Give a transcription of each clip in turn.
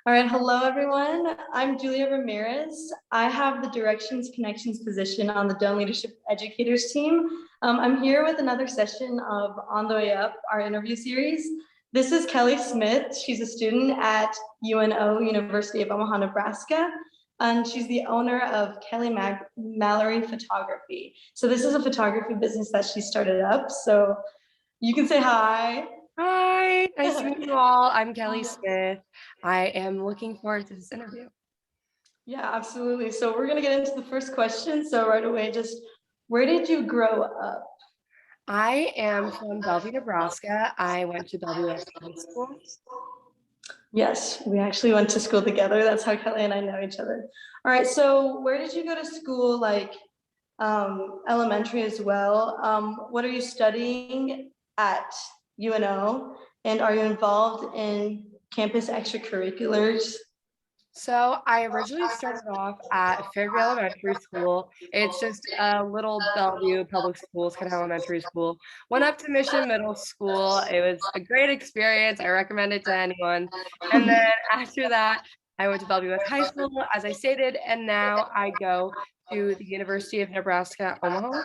All right, hello everyone. I'm Julia Ramirez. I have the Directions Connections position on the Doane Leadership Educators team. I'm here with another session of On the Way Up, our interview series. This is Kelli Smith. She's a student at UNO, University of Omaha, Nebraska, and she's the owner of Mallory Photography. So this is a photography business that she started up. So you can say hi. Hi, nice to meet you all. I'm Kelli Smith. I am looking forward to this interview. Yeah, absolutely. So we're gonna get into the first question. So right away, just where did you grow up? I am from Bellevue, Nebraska. I went to Bellevue West High School. Yes, we actually went to school together. That's how Kelly and I know each other. All right, so where did you go to school, like elementary as well? What are you studying at UNO? And are you involved in campus extracurriculars? So I originally started off at Fairview Elementary School. It's just a little Bellevue public schools, kind of elementary school. Went up to Mission Middle School. It was a great experience. I recommend it to anyone. And then after that, I went to Bellevue West High School, as I stated, and now I go to the University of Nebraska-Omaha.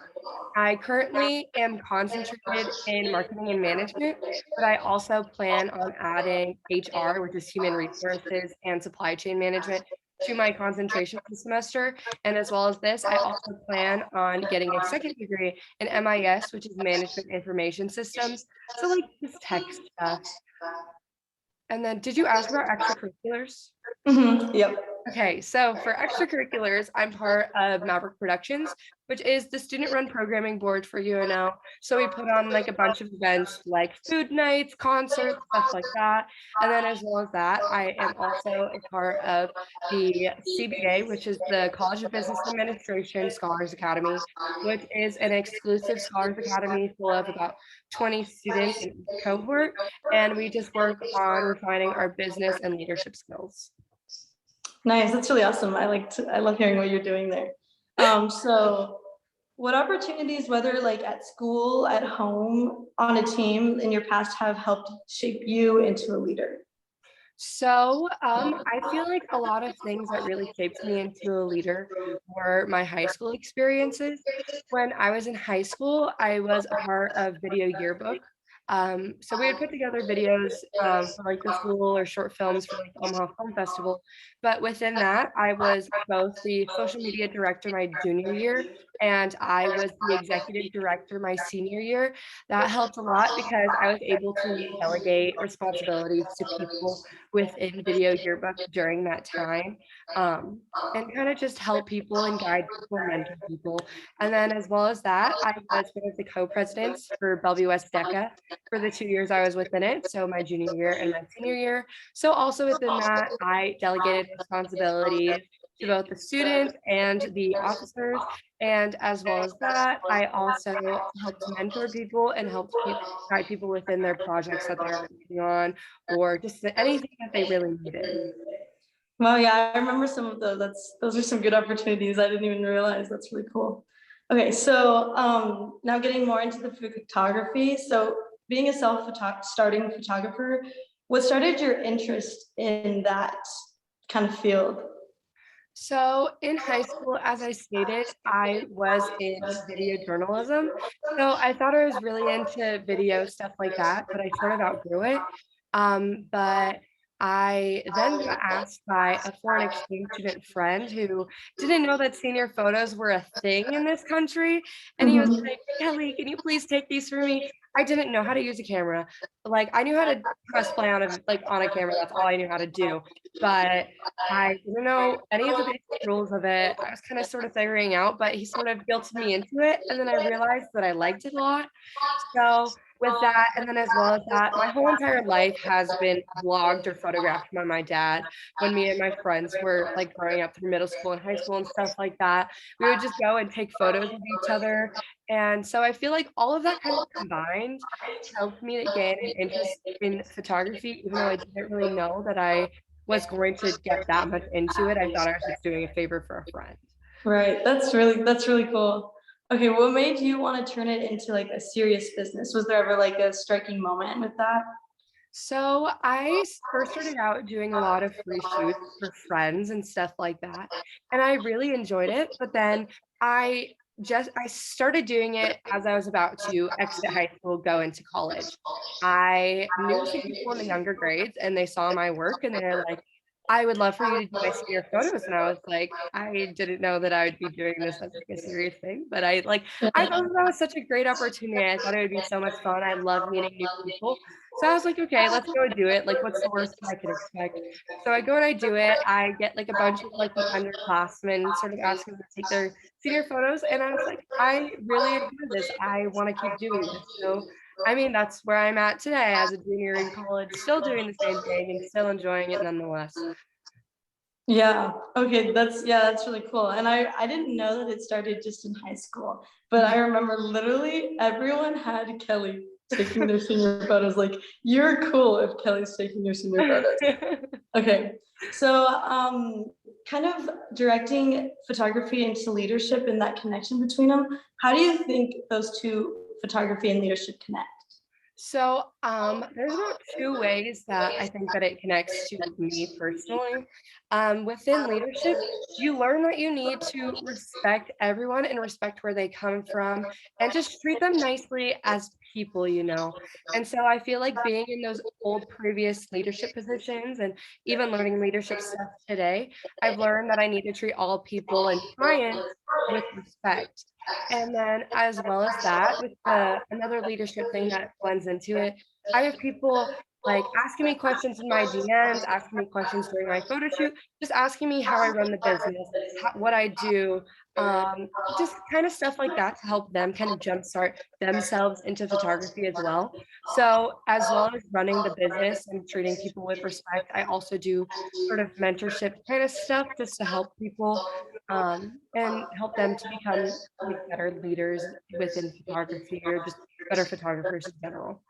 I currently am concentrated in marketing and management, but I also plan on adding HR, which is human resources and supply chain management, to my concentration this semester. And as well as this, I also plan on getting a second degree in MIS, which is management information systems. So like just tech stuff. And then did you ask about extracurriculars? Yep. Okay, so for extracurriculars, I'm part of Maverick Productions, which is the student-run programming board for UNO. So we put on like a bunch of events like food nights, concerts, stuff like that. And then as well as that, I am also a part of the CBA, which is the College of Business Administration Scholars Academy, which is an exclusive Scholars Academy full of about 20 students in each cohort. And we just work on refining our business and leadership skills. Nice. That's really awesome. I love hearing what you're doing there. So what opportunities, whether like at school, at home, on a team in your past have helped shape you into a leader? So, I feel like a lot of things that really shaped me into a leader were my high school experiences. When I was in high school, I was a part of Video Yearbook. So we would put together videos for like the school or short films for like the Omaha Film Festival. But within that, I was both the social media director my junior year and I was the executive director my senior year. That helped a lot because I was able to delegate responsibilities to people within Video Yearbook during that time, and kind of just help people and guide people, mentor people. And then as well as that, I was one of the co-presidents for Bellevue West DECA for the 2 years I was within it, so my junior year and my senior year. So also within that, I delegated responsibilities to both the students and the officers. And as well as that, I also helped mentor people and helped guide people within their projects that they're working on or just anything that they really needed. Well, yeah, I remember some of those. Those are some good opportunities. I didn't even realize. That's really cool. Okay, so now getting more into the photography. So being a starting photographer, what started your interest in that kind of field? So in high school, as I stated, I was in video journalism. So I thought I was really into video stuff like that, but I sort of outgrew it. But I then got asked by a foreign exchange student friend who didn't know that senior photos were a thing in this country. And he was Mhm. like, Kelly, can you please take these for me? I didn't know how to use a camera. Like I knew how to press play on a camera. That's all I knew how to do. But I didn't know any of the basic rules of it. I was kind of sort of figuring out, but he sort of guilted me into it. And then I realized that I liked it a lot. So with that, and then as well as that, my whole entire life has been vlogged or photographed by my dad. When me and my friends were like growing up through middle school and high school and stuff like that, we would just go and take photos of each other. And so I feel like all of that kind of combined helped me to gain an interest in photography, even though I didn't really know that I was going to get that much into it. I thought I was just doing a favor for a friend. Right. That's really cool. Okay, what made you want to turn it into like a serious business? Was there ever like a striking moment with that? So first started out doing a lot of free shoots for friends and stuff like that, and I really enjoyed it. But then I I started doing it as I was about to exit high school, go into college. I knew some people in the younger grades, and they saw my work, and they're like, "I would love for you to do my senior photos." And I was like, "I didn't know that I would be doing this as like a serious thing," but I thought that was such a great opportunity. I thought it would be so much fun. I love meeting new people. So I was like, "Okay, let's go and do it, like, what's the worst that I could expect?" So I go and I do it, I get, like, a bunch of, like, the underclassmen sort of asking me to take their senior photos, and I was like, "I really enjoy this, I wanna keep doing this." So, I mean, that's where I'm at today as a junior in college, still doing the same thing and still enjoying it nonetheless. Yeah. Okay. That's really cool. And I didn't know that it started just in high school, but I remember literally everyone had Kelli taking their senior photos. Like, you're cool if Kelly's taking your senior photos. Okay. So, kind of directing photography into leadership and that connection between them. How do you think those two, photography and leadership, connect? So, there's about 2 ways that I think that it connects to me personally. Within leadership, you learn that you need to respect everyone and respect where they come from and just treat them nicely as people, you know? And so I feel like being in those old previous leadership positions and even learning leadership stuff today, I've learned that I need to treat all people and clients with respect. And then as well as that, with the another leadership thing that blends into it, I have people, like, asking me questions in my DMs, asking me questions during my photo shoot, just asking me how I run the business, what I do, just kinda stuff like that to help them kind of jumpstart themselves into photography as well. So, as well as running the business and treating people with respect, I also do sort of mentorship kinda stuff just to help people, and help them to become, like, better leaders within photography or just better photographers in general.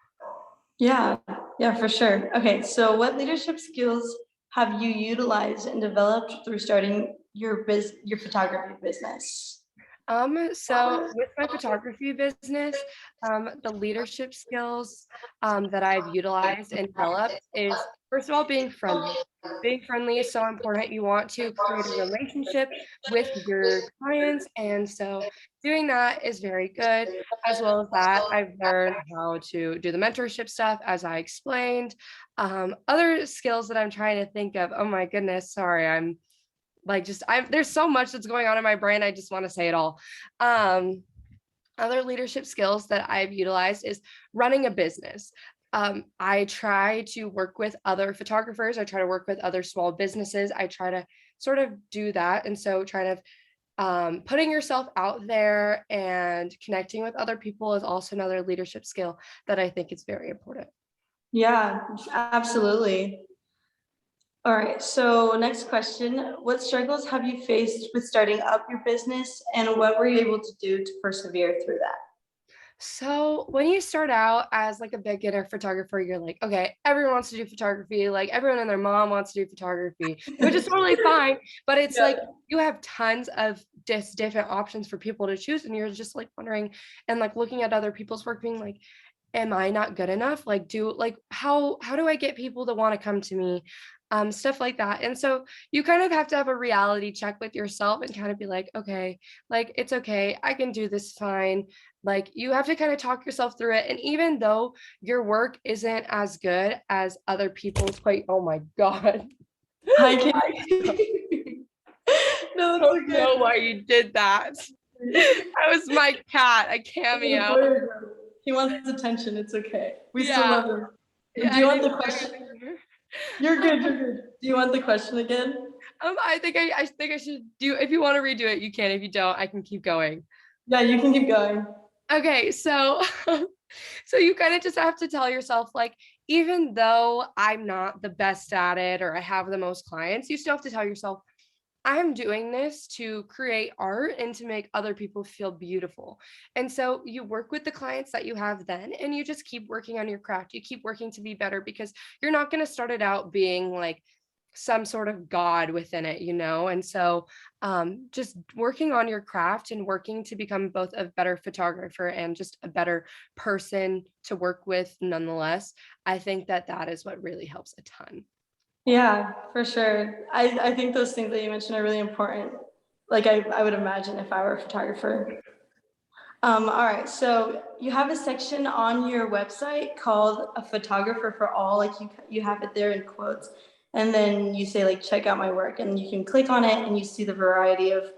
Yeah, yeah, for sure. Okay, so what leadership skills have you utilized and developed through starting your photography business? So with my photography business, the leadership skills that I've utilized and developed is first of all being friendly. Being friendly is so important. You want to create a relationship with your clients, and so doing that is very good. As well as that, I've learned how to do the mentorship stuff, as I explained. Other skills that I'm trying to think of. Oh my goodness, sorry, I'm like, just I there's so much that's going on in my brain, I just wanna say it all. Um, Other leadership skills that I've utilized is running a business. I try to work with other photographers, I try to work with other small businesses, I try to sort of do that, and so trying to putting yourself out there and connecting with other people is also another leadership skill that I think is very important. Yeah, absolutely. All right, so next question. What struggles have you faced with starting up your business, and what were you able to do to persevere through that? So when you start out as like a beginner photographer, you're like, okay, everyone wants to do photography, like everyone and their mom wants to do photography, which is totally fine. But it's Yeah. like you have tons of just different options for people to choose, and you're just like wondering and like looking at other people's work, being like, am I not good enough? Like, how do I get people to want to come to me? Stuff like that. And so you kind of have to have a reality check with yourself and kind of be like, okay, like it's okay, I can do this fine. Like, you have to kind of talk yourself through it. And even though your work isn't as good as other people's, quite, oh my God. Hi, Kate. No, I it's don't okay. know why you did that. That was my cat, a Little cameo. boy, he wants attention. It's okay. We still Yeah. love him. Yeah, Do you I want didn't the know he question? was in here. You're good. You're good. Do you want the question again? I think I should do, if you want to redo it, you can. If you don't, I can keep going. Yeah, you can keep going. Okay, so so you kind of just have to tell yourself, like, even though I'm not the best at it or I have the most clients, you still have to tell yourself, I'm doing this to create art and to make other people feel beautiful. And so you work with the clients that you have then, and you just keep working on your craft. You keep working to be better because you're not going to start it out being like some sort of God within it, And so just working on your craft and working to become both a better photographer and just a better person to work with nonetheless, I think that that is what really helps a ton. Yeah, for sure. I think those things that you mentioned are really important. Like I would imagine if I were a photographer. All right, so you have a section on your website called "A Photographer for All." Like you have it there in quotes, and then you say like "Check out my work," and you can click on it and you see the variety of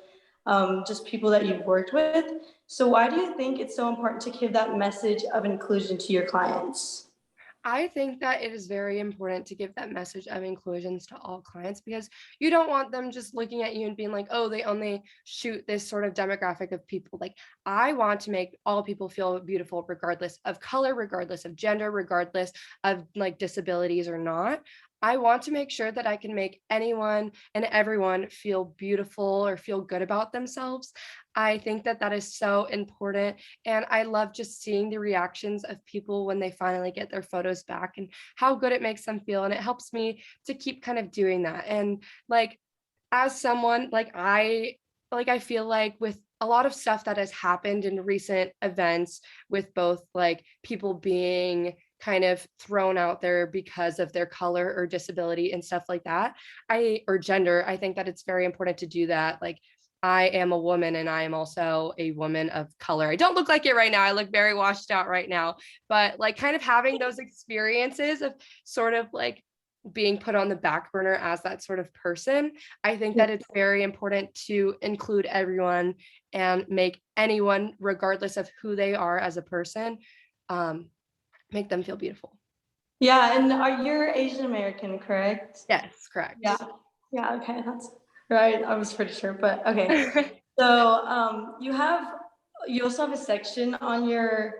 just people that you've worked with. So why do you think it's so important to give that message of inclusion to your clients? I think that it is very important to give that message of inclusions to all clients because you don't want them just looking at you and being like, oh, they only shoot this sort of demographic of people. Like, I want to make all people feel beautiful, regardless of color, regardless of gender, regardless of like disabilities or not. I want to make sure that I can make anyone and everyone feel beautiful or feel good about themselves. I think that that is so important. And I love just seeing the reactions of people when they finally get their photos back and how good it makes them feel. And it helps me to keep kind of doing that. And like, as someone I feel like with a lot of stuff that has happened in recent events with both like people being kind of thrown out there because of their color or disability and stuff like that, I or gender, I think that it's very important to do that. Like, I am a woman and I am also a woman of color. I don't look like it right now. I look very washed out right now, but like kind of having those experiences of sort of like being put on the back burner as that sort of person, I think that it's very important to include everyone and make anyone, regardless of who they are as a person, um, make them feel beautiful. Yeah, and are you're Asian American, correct? Yes, correct. Yeah. Yeah, okay, that's right. I was pretty sure, but okay. So you also have a section on your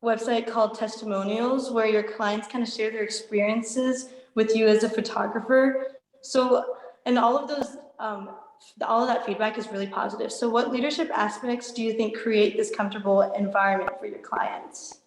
website called testimonials where your clients kind of share their experiences with you as a photographer. So, and all of that feedback is really positive. So what leadership aspects do you think create this comfortable environment for your clients?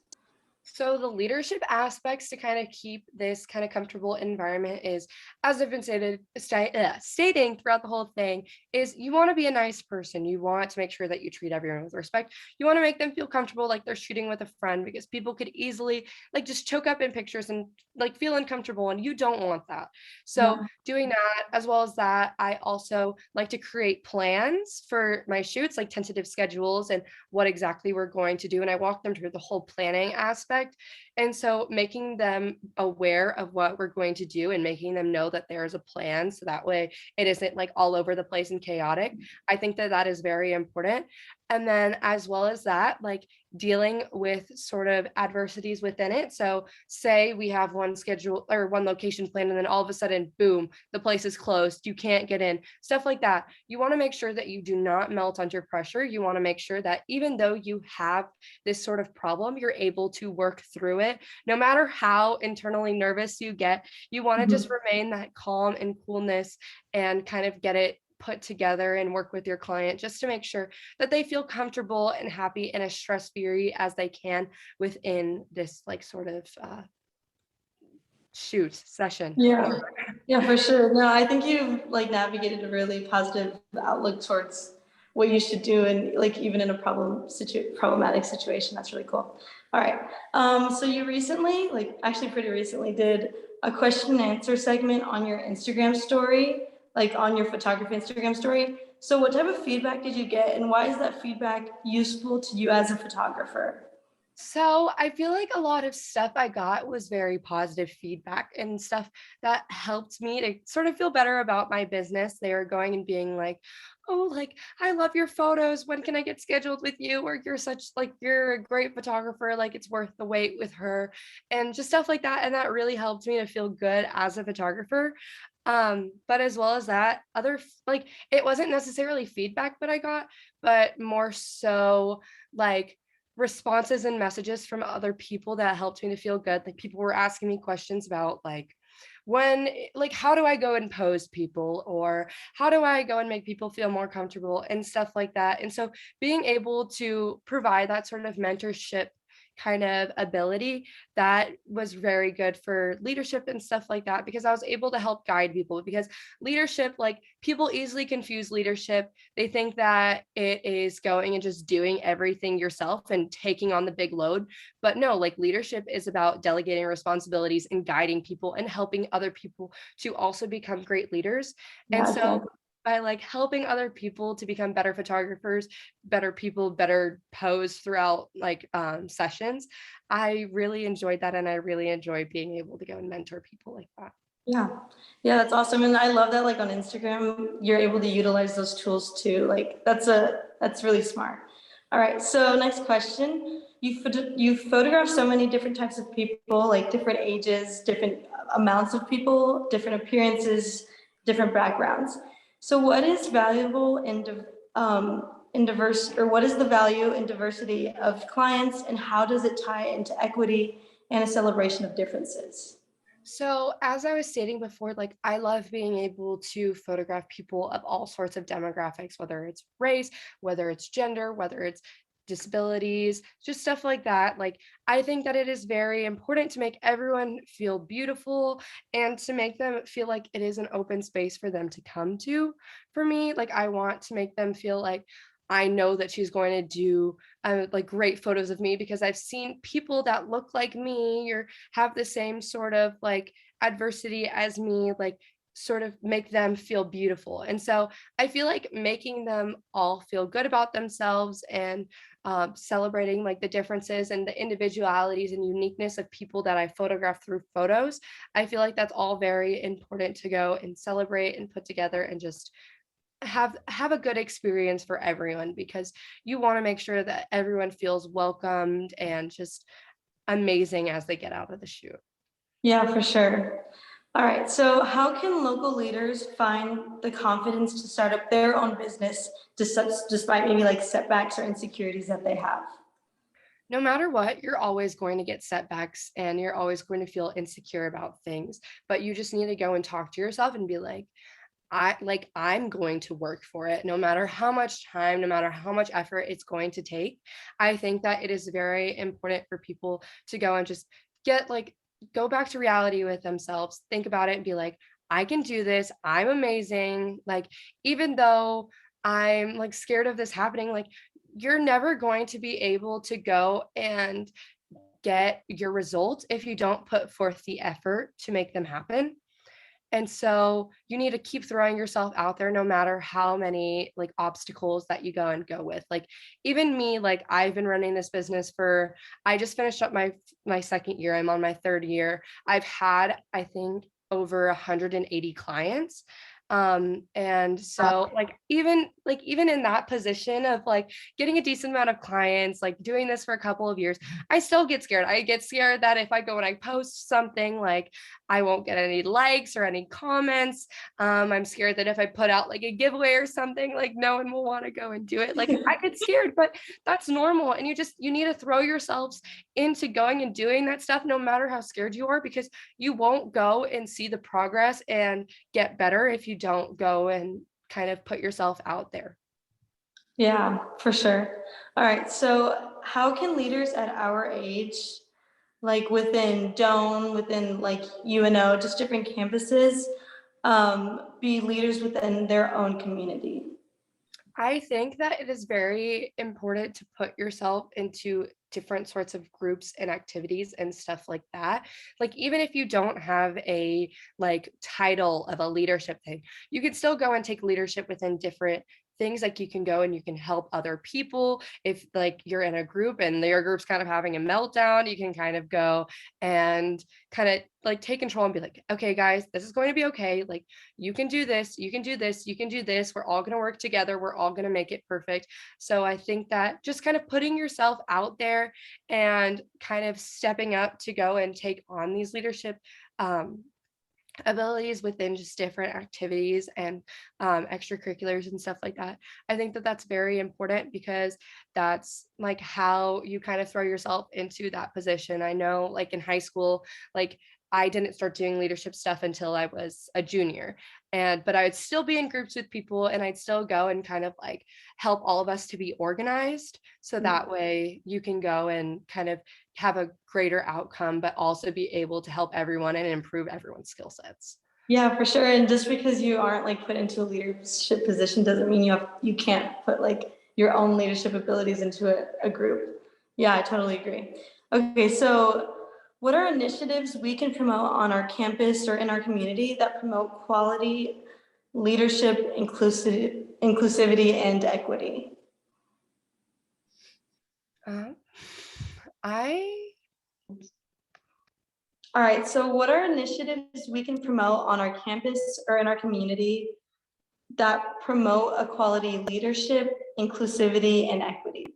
So the leadership aspects to kind of keep this kind of comfortable environment is, as I've been stating throughout the whole thing, is you want to be a nice person. You want to make sure that you treat everyone with respect. You want to make them feel comfortable, like they're shooting with a friend, because people could easily like just choke up in pictures and like feel uncomfortable, and you don't want that. So Yeah. doing that, as well as that, I also like to create plans for my shoots, like tentative schedules and what exactly we're going to do. And I walk them through the whole planning aspect. And so making them aware of what we're going to do and making them know that there is a plan. So that way it isn't like all over the place and chaotic. I think that that is very important. And then, as well as that, like dealing with sort of adversities within it. So, say we have one schedule or one location plan, and then all of a sudden, boom, the place is closed. You can't get in, stuff like that. You want to make sure that you do not melt under pressure. You want to make sure that even though you have this sort of problem, you're able to work through it. No matter how internally nervous you get, you want to just Mhm. remain that calm and coolness and kind of get it put together and work with your client just to make sure that they feel comfortable and happy and as stress free as they can within this like sort of shoot session. Yeah. Yeah, for sure. No, I think you've like navigated a really positive outlook towards what you should do and like even in a problematic situation. That's really cool. All right. So you recently, like actually pretty recently, did a question and answer segment on your Instagram story, like on your photography Instagram story. So what type of feedback did you get and why is that feedback useful to you as a photographer? So I feel like a lot of stuff I got was very positive feedback and stuff that helped me to sort of feel better about my business. They were going and being like, "Oh, like I love your photos. When can I get scheduled with you? Or you're a great photographer. Like it's worth the wait with her," and just stuff like that. And that really helped me to feel good as a photographer. But as well as that, like it wasn't necessarily feedback that I got, but more so like responses and messages from other people that helped me to feel good. Like people were asking me questions about like how do I go and pose people or how do I go and make people feel more comfortable and stuff like that. And so being able to provide that sort of mentorship kind of ability that was very good for leadership and stuff like that, because I was able to help guide people. Because leadership, like, people easily confuse leadership. They think that it is going and just doing everything yourself and taking on the big load. But no, like, leadership is about delegating responsibilities and guiding people and helping other people to also become great leaders. And Yeah, so exactly. by like helping other people to become better photographers, better people, better pose throughout like sessions, I really enjoyed that, and I really enjoy being able to go and mentor people like that. Yeah. Yeah, that's awesome. And I love that like on Instagram, you're able to utilize those tools too. Like that's really smart. All right. So next question. You photograph so many different types of people, like different ages, different amounts of people, different appearances, different backgrounds. So what is valuable in diverse, or what is the value in diversity of clients, and how does it tie into equity and a celebration of differences? So, as I was stating before, like, I love being able to photograph people of all sorts of demographics, whether it's race, whether it's gender, whether it's disabilities, just stuff like that. Like, I think that it is very important to make everyone feel beautiful and to make them feel like it is an open space for them to come to. For me, like, I want to make them feel like I know that she's going to do like great photos of me, because I've seen people that look like me or have the same sort of like adversity as me, like sort of make them feel beautiful. And so I feel like making them all feel good about themselves and celebrating like the differences and the individualities and uniqueness of people that I photograph through photos. I feel like that's all very important to go and celebrate and put together and just have a good experience for everyone, because you want to make sure that everyone feels welcomed and just amazing as they get out of the shoot. Yeah, for sure. All right. So, how can local leaders find the confidence to start up their own business despite maybe like setbacks or insecurities that they have? No matter what, you're always going to get setbacks and you're always going to feel insecure about things, but you just need to go and talk to yourself and be like, I'm going to work for it no matter how much time, no matter how much effort it's going to take. I think that it is very important for people to go and just get like go back to reality with themselves, think about it and be like, I can do this. I'm amazing. Like, even though I'm like scared of this happening, like, you're never going to be able to go and get your results if you don't put forth the effort to make them happen. And so you need to keep throwing yourself out there no matter how many like obstacles that you go with. Like, even me, like, I've been running this business for, I just finished up my second year. I'm on my third year. I've had, I think, over 180 clients. And so like even in that position of like getting a decent amount of clients, like doing this for a couple of years, I still get scared. I get scared that if I go and I post something, like, I won't get any likes or any comments. I'm scared that if I put out like a giveaway or something, like, no one will want to go and do it. Like, I get scared, but that's normal. And you need to throw yourselves into going and doing that stuff, no matter how scared you are, because you won't go and see the progress and get better if you don't go and kind of put yourself out there. Yeah, for sure. All right. So, how can leaders at our age, like within Doane, within like UNO, just different campuses, be leaders within their own community? I think that it is very important to put yourself into different sorts of groups and activities and stuff like that. Like, even if you don't have a like title of a leadership thing, you can still go and take leadership within different things. Like, you can go and you can help other people. If like you're in a group and your group's kind of having a meltdown, you can kind of go and kind of like take control and be like, okay, guys, this is going to be okay. Like, you can do this, you can do this, you can do this. We're all going to work together. We're all going to make it perfect. So I think that just kind of putting yourself out there and kind of stepping up to go and take on these leadership um, abilities within just different activities and extracurriculars and stuff like that. I think that that's very important, because that's like how you kind of throw yourself into that position. I know, like in high school, like I didn't start doing leadership stuff until I was a junior. But I would still be in groups with people and I'd still go and kind of like help all of us to be organized. So that way you can go and kind of have a greater outcome, but also be able to help everyone and improve everyone's skill sets. Yeah, for sure. And just because you aren't like put into a leadership position doesn't mean you can't put like your own leadership abilities into a group. Yeah, I totally agree. Okay, so what are initiatives we can promote on our campus or in our community that promote quality, leadership, inclusivity, and equity? Um, I All right, so what are initiatives we can promote on our campus or in our community that promote equality, leadership, inclusivity, and equity?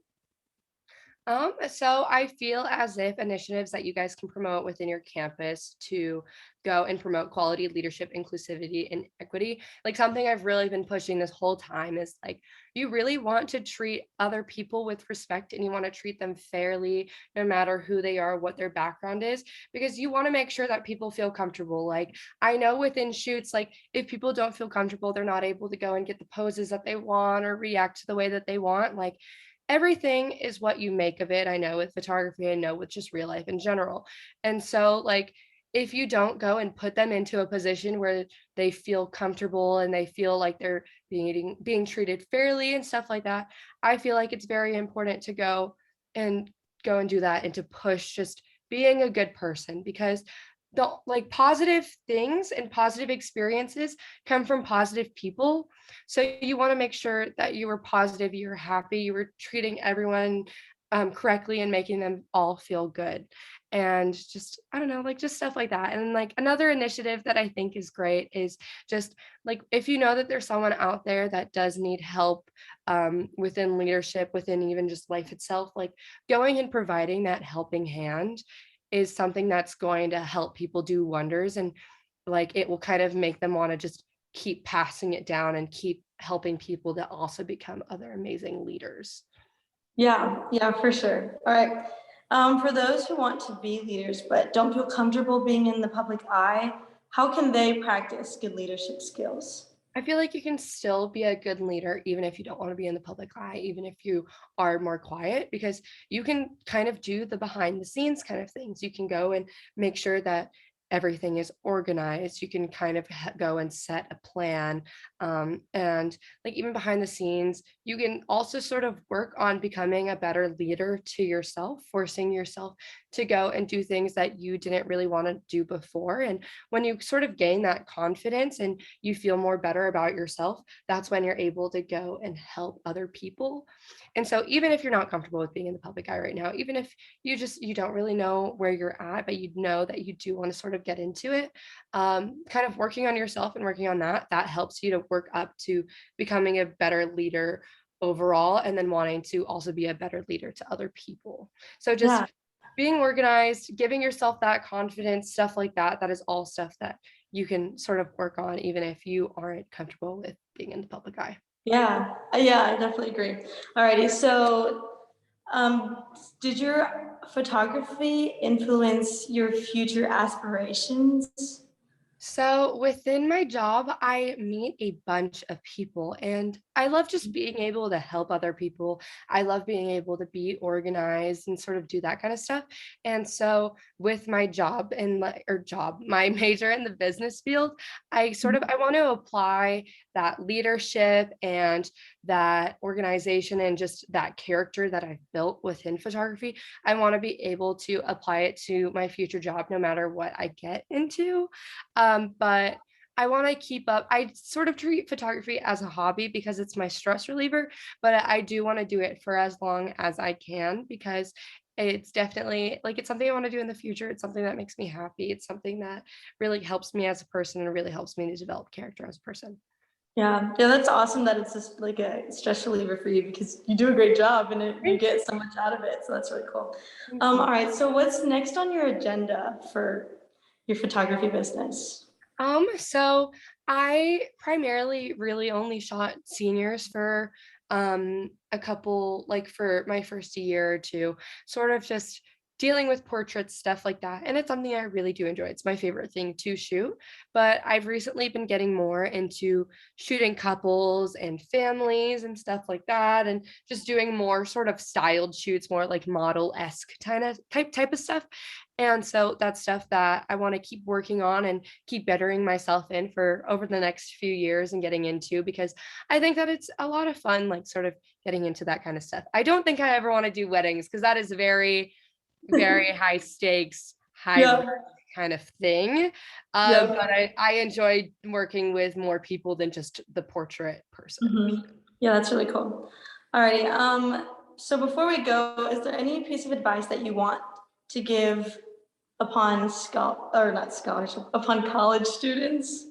so I feel as if initiatives that you guys can promote within your campus to go and promote quality, leadership, inclusivity, and equity, like something I've really been pushing this whole time is like you really want to treat other people with respect and you want to treat them fairly, no matter who they are, what their background is, because you want to make sure that people feel comfortable. Like I know within shoots, like if people don't feel comfortable, they're not able to go and get the poses that they want or react to the way that they want. Like everything is what you make of it. I know with photography, I know with just real life in general. And so, like, if you don't go and put them into a position where they feel comfortable and they feel like they're being treated fairly and stuff like that, I feel like it's very important to and go and do that and to push just being a good person because the like positive things and positive experiences come from positive people. So you want to make sure that you were positive, you were happy, you were treating everyone correctly and making them all feel good. And just, I don't know, like just stuff like that. And like another initiative that I think is great is just like if you know that there's someone out there that does need help within leadership, within even just life itself, like going and providing that helping hand is something that's going to help people do wonders. And like it will kind of make them want to just keep passing it down and keep helping people to also become other amazing leaders. Yeah, yeah, for sure. All right. For those who want to be leaders but don't feel comfortable being in the public eye, how can they practice good leadership skills? I feel like you can still be a good leader even if you don't want to be in the public eye, even if you are more quiet, because you can kind of do the behind the scenes kind of things. You can go and make sure that everything is organized. You can kind of go and set a plan. And like even behind the scenes, you can also sort of work on becoming a better leader to yourself, forcing yourself to go and do things that you didn't really want to do before. And when you sort of gain that confidence and you feel more better about yourself, that's when you're able to go and help other people. And so even if you're not comfortable with being in the public eye right now, even if you don't really know where you're at, but you know that you do want to sort of get into it, kind of working on yourself and working on that helps you to work up to becoming a better leader overall, and then wanting to also be a better leader to other people. So just Yeah, being organized, giving yourself that confidence, stuff like that, that is all stuff that you can sort of work on, even if you aren't comfortable with being in the public eye. yeah, yeah, I definitely agree. All righty, so um, did your photography influence your future aspirations? So within my job, I meet a bunch of people and I love just being able to help other people. I love being able to be organized and sort of do that kind of stuff. And so with my job and my major in the business field, I want to apply that leadership and that organization and just that character that I've built within photography. I want to be able to apply it to my future job no matter what I get into. But I want to keep up. I sort of treat photography as a hobby because it's my stress reliever, but I do want to do it for as long as I can because it's definitely like it's something I want to do in the future. It's something that makes me happy. It's something that really helps me as a person and really helps me to develop character as a person. Yeah, yeah, that's awesome that it's just like a stress reliever for you because you do a great job and you Thank get so much out of it. So that's really cool. you. All right, so what's next on your agenda for your photography business? So I primarily really only shot seniors for a couple, like for my first year or two, sort of just dealing with portraits, stuff like that. And it's something I really do enjoy. It's my favorite thing to shoot. But I've recently been getting more into shooting couples and families and stuff like that, and just doing more sort of styled shoots, more like model-esque kind of type of stuff. And so that's stuff that I want to keep working on and keep bettering myself in for over the next few years and getting into, because I think that it's a lot of fun, like sort of getting into that kind of stuff. I don't think I ever want to do weddings because that is very, very high stakes, high Yeah, risk kind of thing. yeah. But I enjoy working with more people than just the portrait person. Yeah, that's really cool. Alrighty. So before we go, is there any piece of advice that you want to give upon not scholarship, upon college students?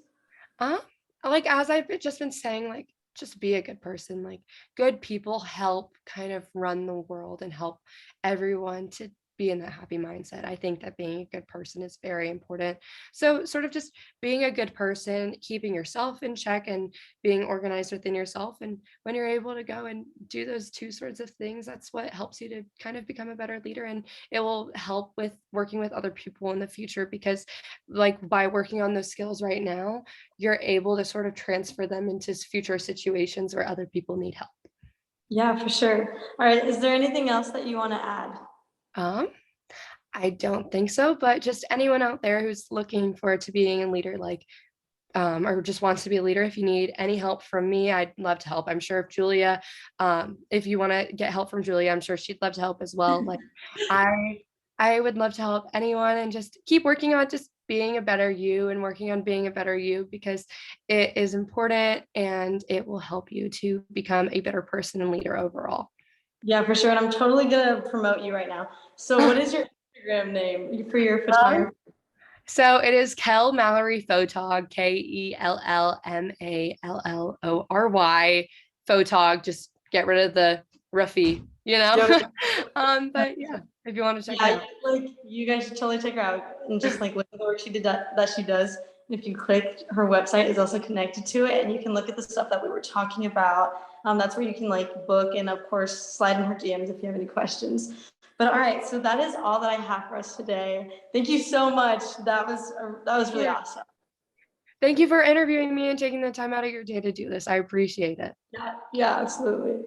Uh, like as I've just been saying, like just be a good person. Like good people help kind of run the world and help everyone to be in that happy mindset. I think that being a good person is very important. So sort of just being a good person, keeping yourself in check and being organized within yourself. And when you're able to go and do those two sorts of things, that's what helps you to kind of become a better leader. And it will help with working with other people in the future, because like by working on those skills right now, you're able to sort of transfer them into future situations where other people need help. Yeah, for sure. All right. Is there anything else that you want to add? Um, I don't think so, but just anyone out there who's looking forward to being a leader, like, or just wants to be a leader, if you need any help from me, I'd love to help. I'm sure if Julia, if you want to get help from Julia, I'm sure she'd love to help as well. Like, I, I would love to help anyone and just keep working on just being a better you and working on being a better you, because it is important and it will help you to become a better person and leader overall. Yeah, for sure. And I'm totally gonna promote you right now. So what is your Instagram name for your Um, photography? So it is Kel Mallory Photog, KELLMALLORY Photog. Just get rid of the roughy, you know. But yeah, if you want to check it Yeah, out. like you guys should totally check her out and just like look at the work she did that she does. If you click, her website is also connected to it, and you can look at the stuff that we were talking about. That's where you can like book and of course slide in her DMs if you have any questions. But all right, so that is all that I have for us today. Thank you so much. That was really Yeah. awesome. Thank you for interviewing me and taking the time out of your day to do this. I appreciate it. Yeah, yeah, absolutely.